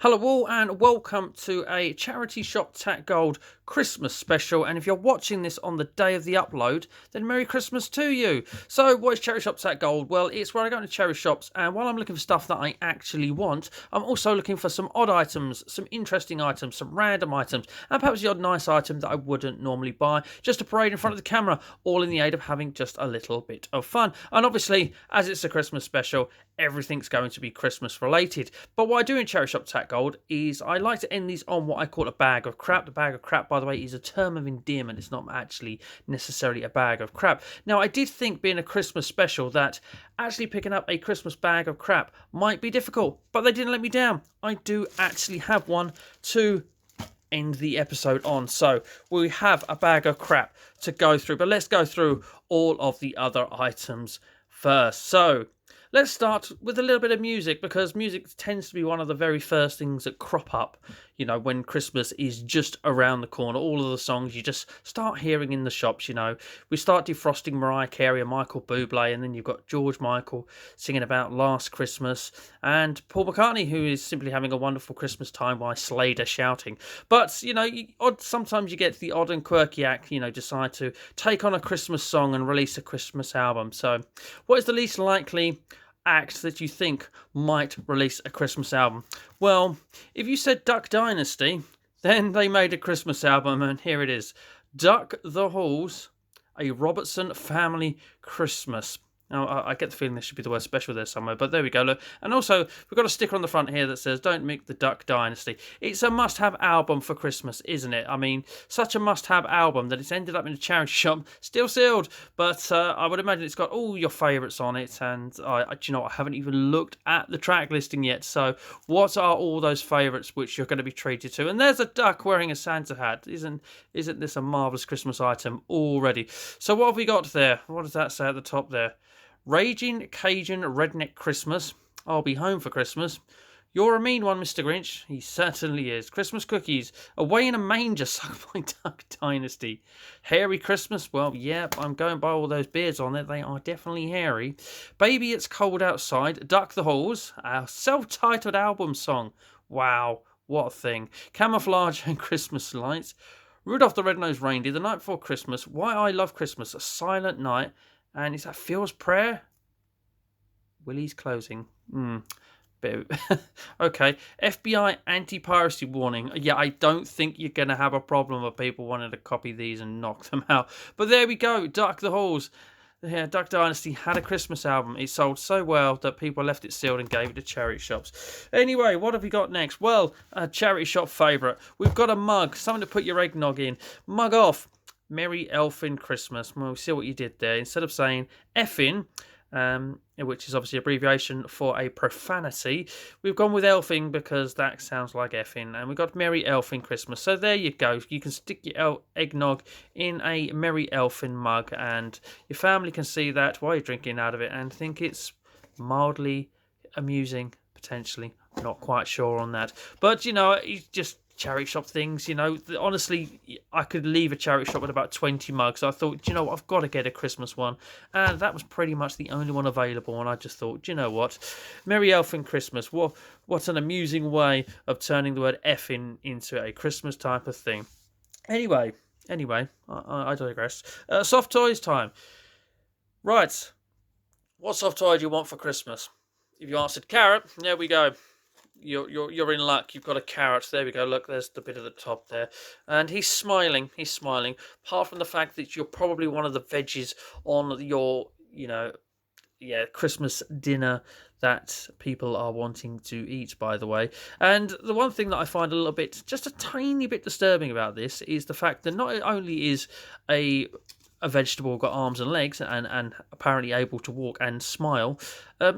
Hello all and welcome to a Charity Shop Tack Gold Christmas special, and if you're watching this on the day of the upload, then Merry Christmas to you. So what is Charity Shop Tack Gold? Well, it's where I go into charity shops, and while I'm looking for stuff that I actually want, I'm also looking for some odd items, some interesting items, some random items, and perhaps the odd nice item that I wouldn't normally buy, just to parade in front of the camera, all in the aid of having just a little bit of fun. And obviously, as it's a Christmas special, everything's going to be Christmas related. But what I do in Charity Shop Tack Gold is I like to end these on what I call a bag of crap. The bag of crap, by the way, is a term of endearment. It's not actually necessarily a bag of crap. Now, I did think, being a Christmas special, that actually picking up a Christmas bag of crap might be difficult, but they didn't let me down. I do actually have one to end the episode on. So we have a bag of crap to go through, but let's go through all of the other items first. So let's start with a little bit of music, because music tends to be one of the very first things that crop up, when Christmas is just around the corner. All of the songs you just start hearing in the shops, We start defrosting Mariah Carey and Michael Bublé, and then you've got George Michael singing about Last Christmas, and Paul McCartney, who is simply having a wonderful Christmas time while Slade are shouting. But, sometimes you get the odd and quirky act, decide to take on a Christmas song and release a Christmas album. So what is the least likely act that you think might release a Christmas album? Well, if you said Duck Dynasty, then they made a Christmas album, and here it is: Duck the Halls, a Robertson Family Christmas. Now, I get the feeling there should be the word special there somewhere, but there we go, look. And also, we've got a sticker on the front here that says, "Don't Make the Duck Dynasty." It's a must-have album for Christmas, isn't it? I mean, such a must-have album that it's ended up in a charity shop, still sealed. But I would imagine it's got all your favourites on it, and I haven't even looked at the track listing yet. So, what are all those favourites which you're going to be treated to? And there's a duck wearing a Santa hat. Isn't this a marvellous Christmas item already? So, what have we got there? What does that say at the top there? Raging Cajun Redneck Christmas. I'll be home for Christmas. You're a mean one, Mr. Grinch. He certainly is. Christmas cookies. Away in a manger, sung by Duck Dynasty. Hairy Christmas. Well, yeah, I'm going by all those beards on it. They are definitely hairy. Baby, It's Cold Outside. Duck the Halls. Our self-titled album song. Wow, what a thing. Camouflage and Christmas Lights. Rudolph the Red-Nosed Reindeer. The Night Before Christmas. Why I Love Christmas. A Silent Night. And is that Phil's Prayer? Willie's Closing. Okay. FBI anti-piracy warning. Yeah, I don't think you're going to have a problem with people wanting to copy these and knock them out. But there we go. Duck the Halls. Yeah, Duck Dynasty had a Christmas album. It sold so well that people left it sealed and gave it to charity shops. Anyway, what have we got next? Well, a charity shop favourite. We've got a mug. Something to put your eggnog in. Mug off. Merry Elfin Christmas. Well, we see what you did there. Instead of saying effin, which is obviously abbreviation for a profanity, we've gone with elfin because that sounds like effin, and we've got Merry Elfin Christmas. So there you go. You can stick your eggnog in a Merry Elfin mug, and your family can see that while you're drinking out of it and think it's mildly amusing, potentially. Not quite sure on that. But, it's just charity shop things, honestly, I could leave a charity shop with about 20 mugs. I thought, I've got to get a Christmas one, and that was pretty much the only one available. And I just thought, what, Merry Elfin Christmas, what an amusing way of turning the word effing into a Christmas type of thing. Anyway, I digress. Soft toys time. Right, what soft toy do you want for Christmas? If you answered carrot, there we go. You're in luck. You've got a carrot. There we go. Look, there's the bit at the top there. And he's smiling. Apart from the fact that you're probably one of the veggies on your, Christmas dinner that people are wanting to eat, by the way. And the one thing that I find just a tiny bit disturbing about this is the fact that not only is a vegetable got arms and legs and apparently able to walk and smile,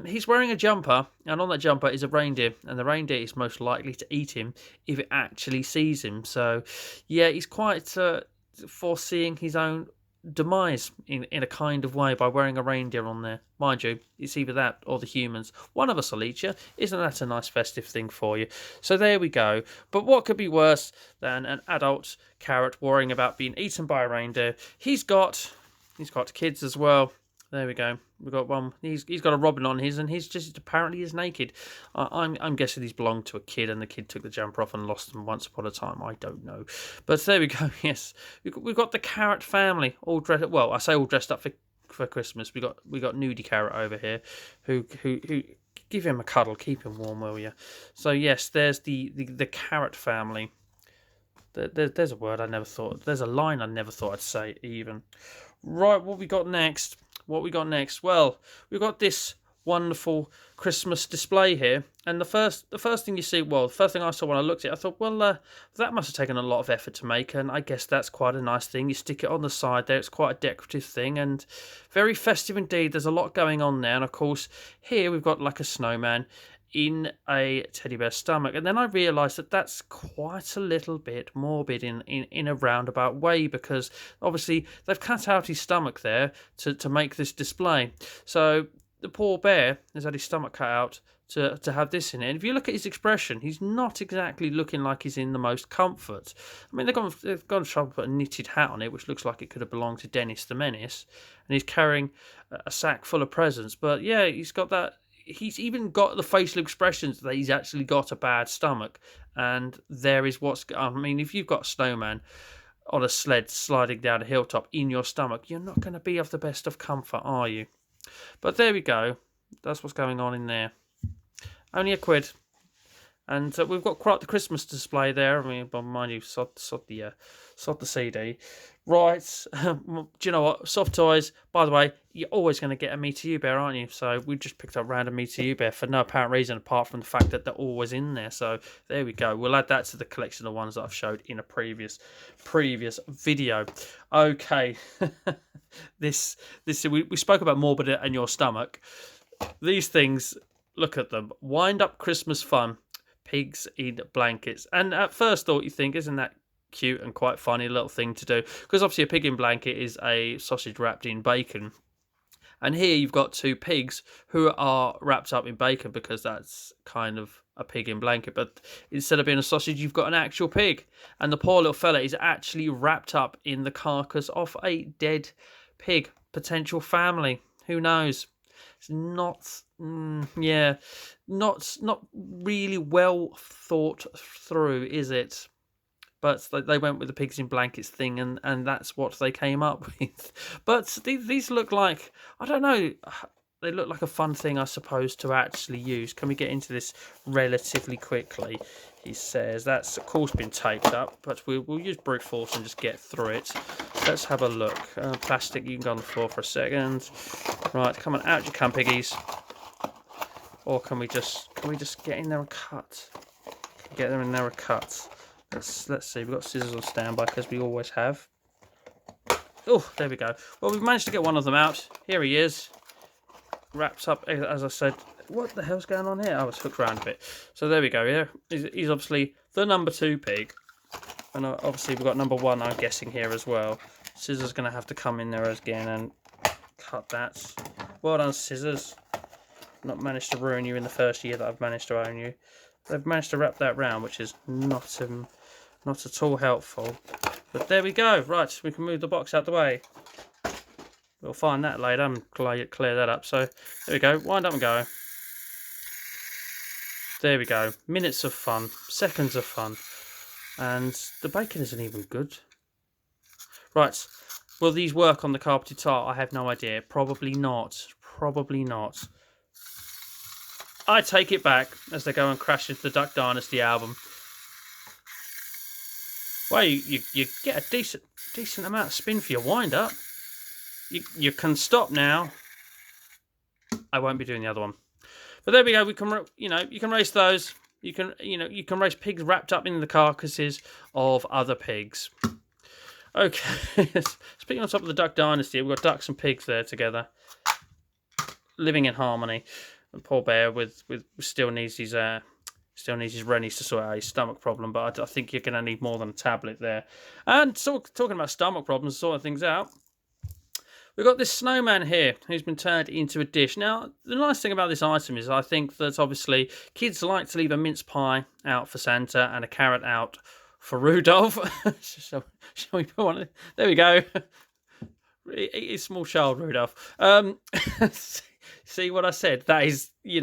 he's wearing a jumper, and on that jumper is a reindeer, and the reindeer is most likely to eat him if it actually sees him. So yeah, he's quite foreseeing his own demise in a kind of way by wearing a reindeer on there. Mind you, it's either that or the humans. One of us will eat you. Isn't that a nice festive thing for you? So there we go. But what could be worse than an adult carrot worrying about being eaten by a reindeer? He's got kids as well. There we go. We've got one. He's got a robin on his, and he's just apparently is naked. I'm guessing these belonged to a kid, and the kid took the jumper off and lost them once upon a time. I don't know, but there we go. Yes, we've got the Carrot family all dressed. Well, I say all dressed up for Christmas. We got Nudie Carrot over here, who give him a cuddle, keep him warm, will you? So yes, there's the Carrot family. There's a word I never thought. There's a line I never thought I'd say even. Right, what we got next? Well, we've got this wonderful Christmas display here, and the first thing you see, well, the first thing I saw when I looked at it, I thought, well, that must have taken a lot of effort to make, and I guess that's quite a nice thing. You stick it on the side there; it's quite a decorative thing, and very festive indeed. There's a lot going on there, and of course, here we've got like a snowman in a teddy bear's stomach, and then I realised that that's quite a little bit morbid in a roundabout way, because obviously they've cut out his stomach there to make this display. So the poor bear has had his stomach cut out to have this in it. And if you look at his expression, he's not exactly looking like he's in the most comfort. I mean, they've gone to try to put a knitted hat on it, which looks like it could have belonged to Dennis the Menace, and he's carrying a sack full of presents. But yeah, he's got that. He's even got the facial expressions that he's actually got a bad stomach. And there is I mean, if you've got a snowman on a sled sliding down a hilltop in your stomach, you're not going to be of the best of comfort, are you? But there we go. That's what's going on in there. Only £1. And we've got quite the Christmas display there. I mean, but mind you, sod the CD. Right, do you know what? Soft toys, by the way, you're always going to get a Me To You bear, aren't you? So we just picked up random Me To You bear for no apparent reason apart from the fact that they're always in there. So there we go. We'll add that to the collection of ones that I've showed in a previous video. Okay, this we spoke about morbid and your stomach. These things, look at them. Wind up Christmas fun. Pigs in blankets. And at first thought, you think, isn't that cute and quite funny little thing to do? Because obviously a pig in blanket is a sausage wrapped in bacon. And here you've got two pigs who are wrapped up in bacon because that's kind of a pig in blanket. But instead of being a sausage, you've got an actual pig. And the poor little fella is actually wrapped up in the carcass of a dead pig. Potential family. Who knows? It's not really well thought through, is it? But they went with the pigs in blankets thing, and that's what they came up with. But these look like, I don't know, they look like a fun thing, I suppose, to actually use. Can we get into this relatively quickly? He says that's, of course, been taped up, but we'll use brute force and just get through it. Let's have a look. Plastic, you can go on the floor for a second. Right, come on, out you come, piggies. Or can we just get in there and cut? Get them in there and cut. Let's see. We've got scissors on standby because we always have. Oh, there we go. Well, we've managed to get one of them out. Here he is, wraps up. As I said, what the hell's going on here? I was hooked around a bit. So there we go. Yeah, he's obviously the number 2 pig, and obviously we've got number 1. I'm guessing here as well. Scissors going to have to come in there again and cut that. Well done, scissors. Not managed to ruin you in the first year that I've managed to own you. They've managed to wrap that round, which is not at all helpful. But there we go. Right, we can move the box out the way. We'll find that later and clear that up. So there we go. Wind up and go. There we go. Minutes of fun. Seconds of fun. And the bacon isn't even good. Right. Will these work on the carpeted tile? I have no idea. Probably not. Probably not. I take it back as they go and crash into the Duck Dynasty album. Well, you get a decent amount of spin for your wind up. You can stop now. I won't be doing the other one. But there we go. We can you can race those. You can race pigs wrapped up in the carcasses of other pigs. Okay. Speaking on top of the Duck Dynasty, we've got ducks and pigs there together, living in harmony. And poor bear still needs his rennies to sort out his stomach problem, but I think you're going to need more than a tablet there. And so, talking about stomach problems, sorting things out, we've got this snowman here who's been turned into a dish. Now, the nice thing about this item is I think that obviously kids like to leave a mince pie out for Santa and a carrot out for Rudolph. Shall we put one? There we go. It's small child, Rudolph. See what I said? That is, you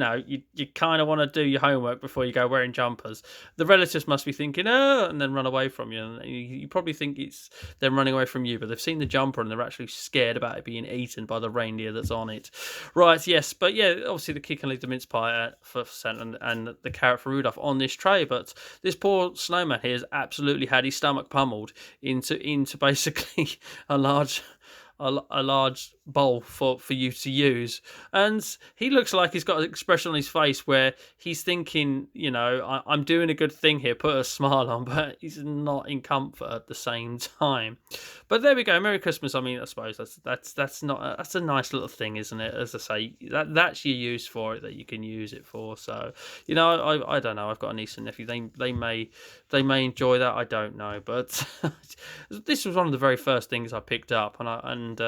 kind of want to do your homework before you go wearing jumpers. The relatives must be thinking, oh, and then run away from you. And you probably think it's them running away from you, but they've seen the jumper and they're actually scared about it being eaten by the reindeer that's on it. Right, yes. But yeah, obviously the kid can leave the mince pie for Santa and the carrot for Rudolph on this tray. But this poor snowman here has absolutely had his stomach pummeled into basically a large bowl for you to use, and he looks like he's got an expression on his face where he's thinking, I'm doing a good thing here, put a smile on, but he's not in comfort at the same time. But there we go, Merry Christmas. I mean, I suppose that's a nice little thing, isn't it? As I say, that's your use for it, that you can use it for. So I don't know, I've got a niece and nephew, they may enjoy that, I don't know, but this was one of the very first things I picked up, and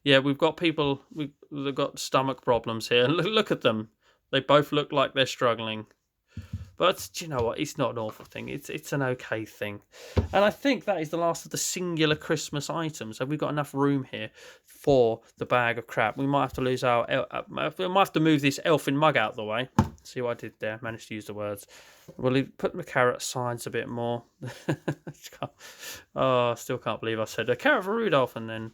yeah, we've got people we've got stomach problems here. Look at them; they both look like they're struggling. But do you know what? It's not an awful thing. It's an okay thing, and I think that is the last of the singular Christmas items. So we've got enough room here for the bag of crap. We might have to we might have to move this elfin mug out of the way. See what I did there? Managed to use the words. We'll put the carrot sides a bit more. I still can't believe I said a carrot for Rudolph, and then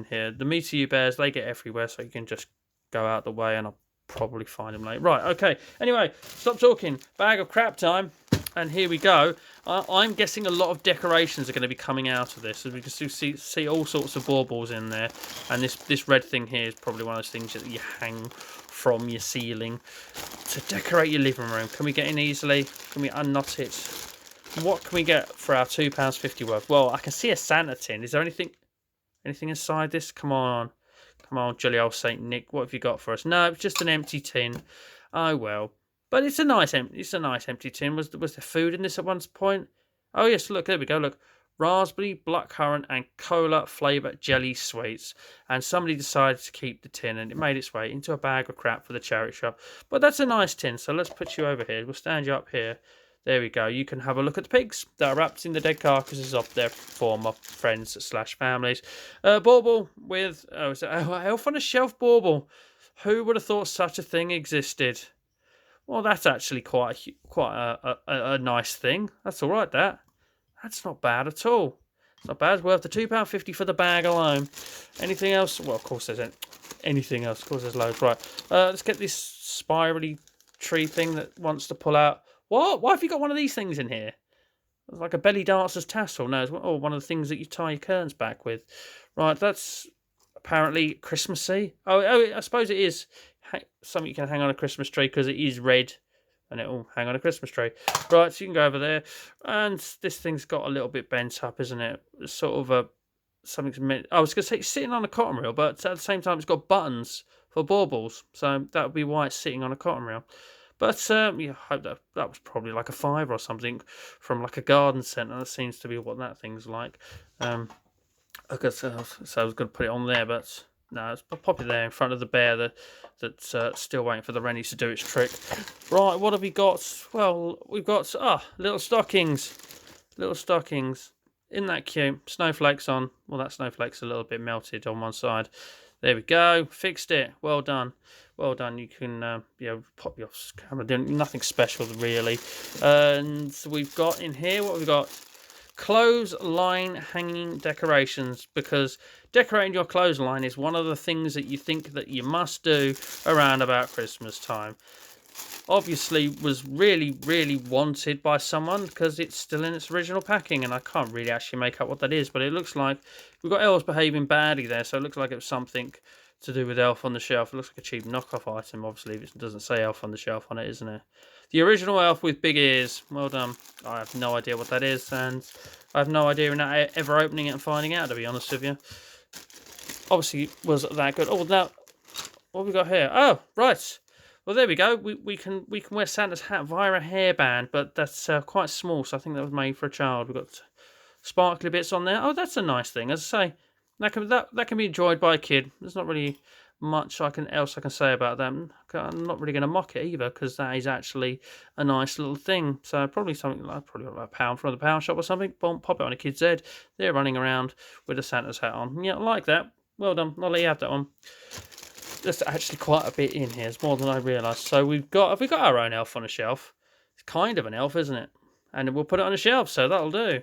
here the Meteor You Bears, they get everywhere, so you can just go out the way, and I'll probably find them later. Right, okay. Anyway, stop talking. Bag of crap time. And here we go. I'm guessing a lot of decorations are going to be coming out of this. As we can see all sorts of baubles in there. And this red thing here is probably one of those things that you hang from your ceiling to decorate your living room. Can we get in easily? Can we unknot it? What can we get for our £2.50 worth? Well, I can see a Santa tin. Is there anything inside this? Come on, jolly old Saint Nick. What have you got for us? No, it's just an empty tin. Oh well. But it's a nice empty tin. Was there food in this at one point? Oh yes, look, there we go. Look, raspberry, blackcurrant, and cola flavoured jelly sweets. And somebody decided to keep the tin, and it made its way into a bag of crap for the charity shop. But that's a nice tin. So let's put you over here. We'll stand you up here. There we go. You can have a look at the pigs that are wrapped in the dead carcasses of their former friends / families. Bauble with elf on a shelf bauble. Who would have thought such a thing existed? Well, that's actually quite a nice thing. That's all right, That's not bad at all. It's not bad. It's worth the £2.50 for the bag alone. Anything else? Well, of course, there's anything else. Of course, there's loads. Right. Let's get this spirally tree thing that wants to pull out. What? Why have you got one of these things in here? It's like a belly dancer's tassel. No, it's one of the things that you tie your curtains back with. Right, that's apparently Christmassy. Oh, I suppose it is something you can hang on a Christmas tree because it is red and it will hang on a Christmas tree. Right, so you can go over there. And this thing's got a little bit bent up, isn't it? It's sort of something's meant. I was going to say it's sitting on a cotton reel, but at the same time it's got buttons for baubles. So that would be why it's sitting on a cotton reel. But I hope that was probably like a £5 or something from like a garden centre. That seems to be what that thing's like. So I was going to put it on there, but no, let's pop it there in front of the bear that's still waiting for the Rennie to do its trick. Right, what have we got? Well, we've got little stockings. Little stockings. Isn't that cute? Snowflakes on. Well, that snowflake's a little bit melted on one side. There we go. Fixed it. Well done. Well done. You can pop your camera down. Nothing special really. And we've got in here, what we've got? Clothesline hanging decorations, because decorating your clothesline is one of the things that you think that you must do around about Christmas time. Obviously was really, really wanted by someone because it's still in its original packing, and I can't really actually make out what that is, but it looks like we've got elves behaving badly there, so it looks like it was something to do with Elf on the Shelf. It looks like a cheap knockoff item, obviously, if it doesn't say Elf on the Shelf on it, isn't it? The original elf with big ears. Well done. I have no idea what that is, and I have no idea ever opening it and finding out, to be honest with you. Obviously, was that good. Oh, now, what have we got here? Oh, right. Well, there we go. We can wear Santa's hat via a hairband, but that's quite small, so I think that was made for a child. We've got sparkly bits on there. Oh, that's a nice thing. As I say, that can be enjoyed by a kid. There's not really much else I can say about them. I'm not really going to mock it either, because that is actually a nice little thing. So probably something like £1 from the pound shop or something. Boom, pop it on a kid's head. They're running around with a Santa's hat on. Yeah, I like that. Well done. I'll let you have that one. There's actually quite a bit in here. It's more than I realised. So have we got our own elf on a shelf? It's kind of an elf, isn't it? And we'll put it on a shelf, so that'll do.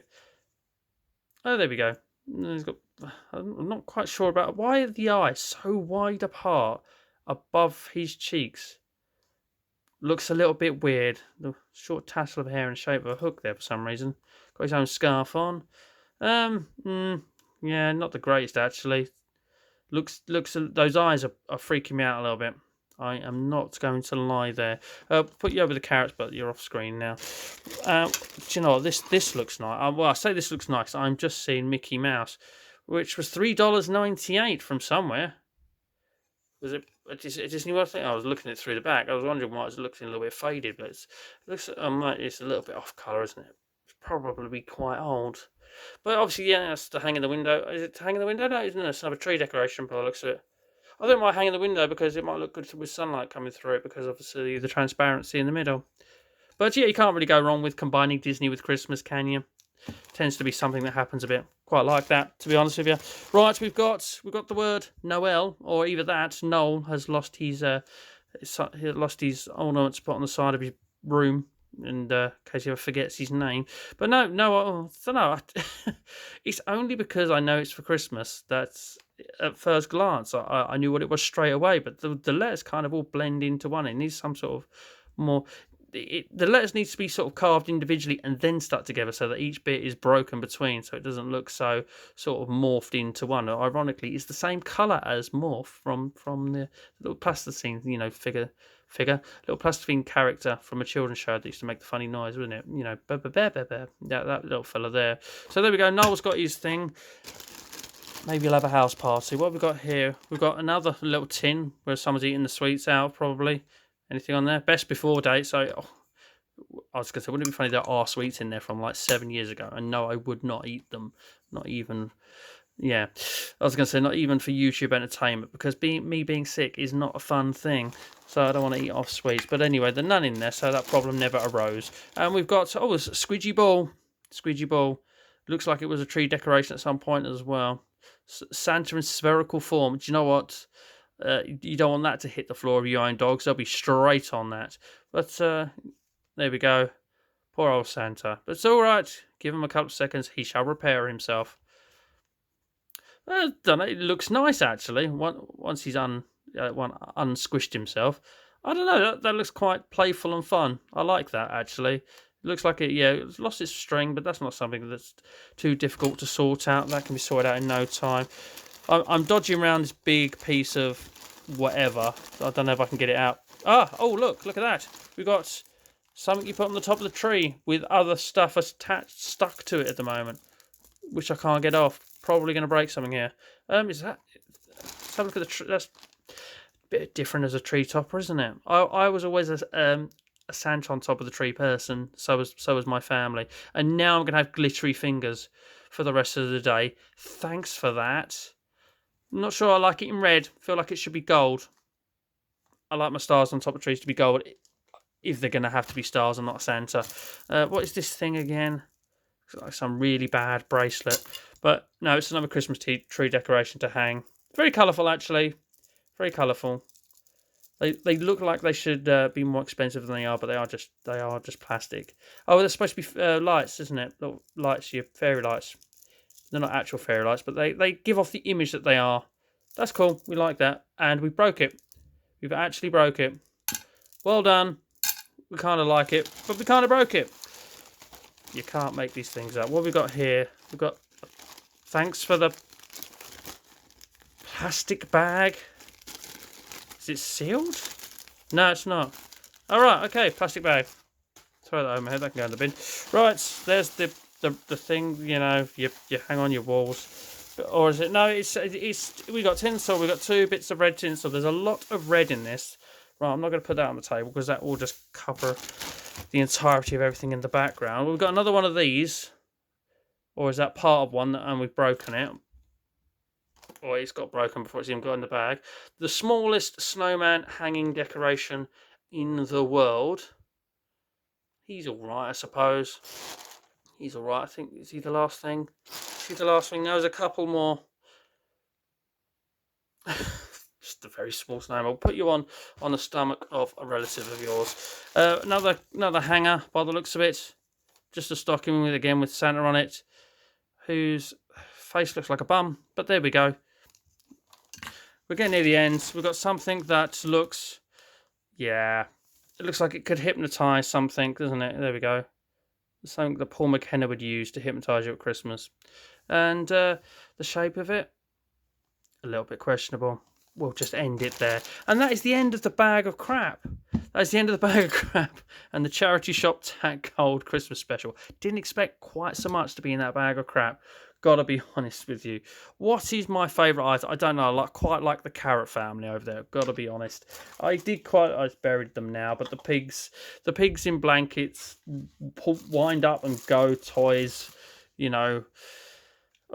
Oh, there we go. He's got. I'm not quite sure about why are the eyes so wide apart above his cheeks. Looks a little bit weird. The short tassel of hair in shape of a hook there for some reason. Got his own scarf on. Yeah, not the greatest actually. Looks. Those eyes are freaking me out a little bit. I am not going to lie there. Put you over the carrots, but you're off screen now. Do you know what? This looks nice. Well, I say this looks nice. I'm just seeing Mickey Mouse, which was $3.98 from somewhere. Was it a Disney World thing? I was looking at it through the back. I was wondering why it's looking a little bit faded, but it looks it's a little bit off colour, isn't it? It's probably quite old. But obviously, yeah, that's to hang in the window. Is it to hang in the window? No, isn't it? It's another tree decoration by the looks of it. I don't mind hanging in the window because it might look good with sunlight coming through it because obviously the transparency in the middle. But yeah, you can't really go wrong with combining Disney with Christmas, can you? Tends to be something that happens a bit. Quite like that, to be honest with you. Right, we've got the word Noel, or either that Noel has lost his ornament to put on the side of his room, and in case he ever forgets his name. But no, I don't know. It's only because I know it's for Christmas that at first glance I knew what it was straight away. But the letters kind of all blend into one. It needs some sort of more. The letters need to be sort of carved individually and then stuck together so that each bit is broken between, so it doesn't look so sort of morphed into one. Ironically, it's the same colour as Morph from the little plasticine, figure, little plasticine character from a children's show that used to make the funny noise, wasn't it? That little fella there. So there we go. Noel's got his thing. Maybe he'll have a house party. What have we got here? We've got another little tin where someone's eating the sweets out, probably. Anything on there? Best before date. So, I was going to say, wouldn't it be funny there are sweets in there from like 7 years ago? And no, I would not eat them. Not even, yeah. I was going to say, not even for YouTube entertainment, because me being sick is not a fun thing. So I don't want to eat off sweets. But anyway, there's none in there, so that problem never arose. And we've got, it's a squidgy ball. Squidgy ball. Looks like it was a tree decoration at some point as well. Santa in spherical form. Do you know what? You don't want that to hit the floor of your own dogs. They'll be straight on that. But there we go. Poor old Santa. But it's all right. Give him a couple of seconds. He shall repair himself. I don't know. It looks nice, actually. Once he's unsquished himself. I don't know. That looks quite playful and fun. I like that, actually. It looks like it's lost its string, but that's not something that's too difficult to sort out. That can be sorted out in no time. I'm dodging around this big piece of whatever. I don't know if I can get it out. Oh, look at that. We've got something you put on the top of the tree with other stuff stuck to it at the moment, which I can't get off. Probably going to break something here. Is that? Let's have a look at the tree. That's a bit different as a tree topper, isn't it? I was always a Santa on top of the tree person. So was my family, and now I'm going to have glittery fingers for the rest of the day. Thanks for that. I'm not sure I like it in red. Feel like it should be gold. I like my stars on top of trees to be gold. If they're going to have to be stars and not Santa. What is this thing again? It's like some really bad bracelet. But no, it's another Christmas tree decoration to hang. Very colourful, actually. Very colourful. They look like they should be more expensive than they are, but they are just plastic. Oh, they're supposed to be lights, isn't it? Little lights, your fairy lights. They're not actual fairy lights, but they give off the image that they are. That's cool. We like that. And we broke it. We've actually broke it. Well done. We kind of like it, but we kind of broke it. You can't make these things up. What have we got here? We've got thanks for the plastic bag. Is it sealed? No, it's not. All right, okay, plastic bag. Throw that over my head. That can go in the bin. Right, there's the thing, you hang on your walls. Or is it? No, it's we got tinsel. We got 2 bits of red tinsel. There's a lot of red in this. Right, I'm not going to put that on the table because that will just cover the entirety of everything in the background. We've got another one of these. Or is that part of one and we've broken it? Or it's got broken before it's even got in the bag. The smallest snowman hanging decoration in the world. He's alright, I suppose. He's alright, I think. Is he the last thing? Is he the last thing? No, there's a couple more. just a very small snowman. I'll put you on the stomach of a relative of yours. Another hanger by the looks of it. Just a stocking with Santa on it, whose face looks like a bum. But there we go. We're getting near the end. We've got something that looks, it looks like it could hypnotise something, doesn't it? There we go. Something that Paul McKenna would use to hypnotise you at Christmas. And the shape of it, a little bit questionable. We'll just end it there. And that is the end of the bag of crap. That is the end of the bag of crap and the Charity Shop Tack Gold Christmas Special. Didn't expect quite so much to be in that bag of crap. Gotta be honest with you. What is my favourite item? I don't know. I quite like the carrot family over there. Gotta be honest. I buried them now, but the pigs in blankets, wind up and go toys. You know.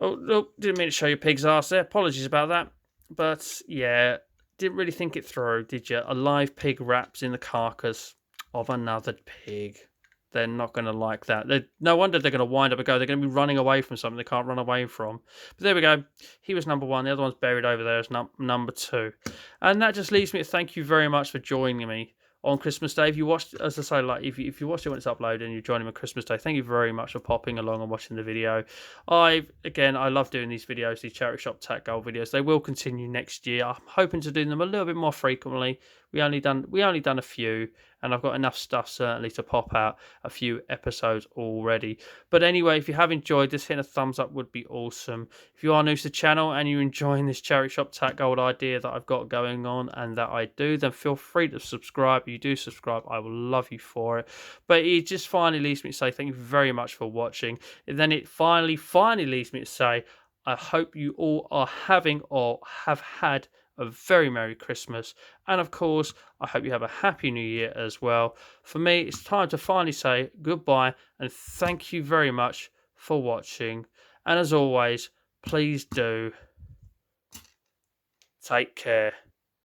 Oh, didn't mean to show you pig's arse there. Apologies about that. But yeah, didn't really think it through, did you? A live pig wraps in the carcass of another pig. They're not going to like that. No wonder they're going to wind up and go. They're going to be running away from something they can't run away from. But there we go. He was number 1. The other one's buried over there as number 2. And that just leaves me to thank you very much for joining me on Christmas Day. If you watched, as I say, like if you watched it when it's uploaded and you're joining me on Christmas Day, thank you very much for popping along and watching the video. I love doing these videos, these Charity Shop Tack Gold videos. They will continue next year. I'm hoping to do them a little bit more frequently. We only done a few, and I've got enough stuff certainly to pop out a few episodes already. But anyway, if you have enjoyed this, hitting a thumbs up would be awesome. If you are new to the channel and you're enjoying this Charity Shop Tack Gold idea that I've got going on and that I do, then feel free to subscribe. If you do subscribe, I will love you for it. But it just finally leaves me to say thank you very much for watching. And then it finally leaves me to say I hope you all are having or have had a very Merry Christmas, and of course I hope you have a Happy New Year as well. For me, it's time to finally say goodbye and thank you very much for watching, and as always, please do take care.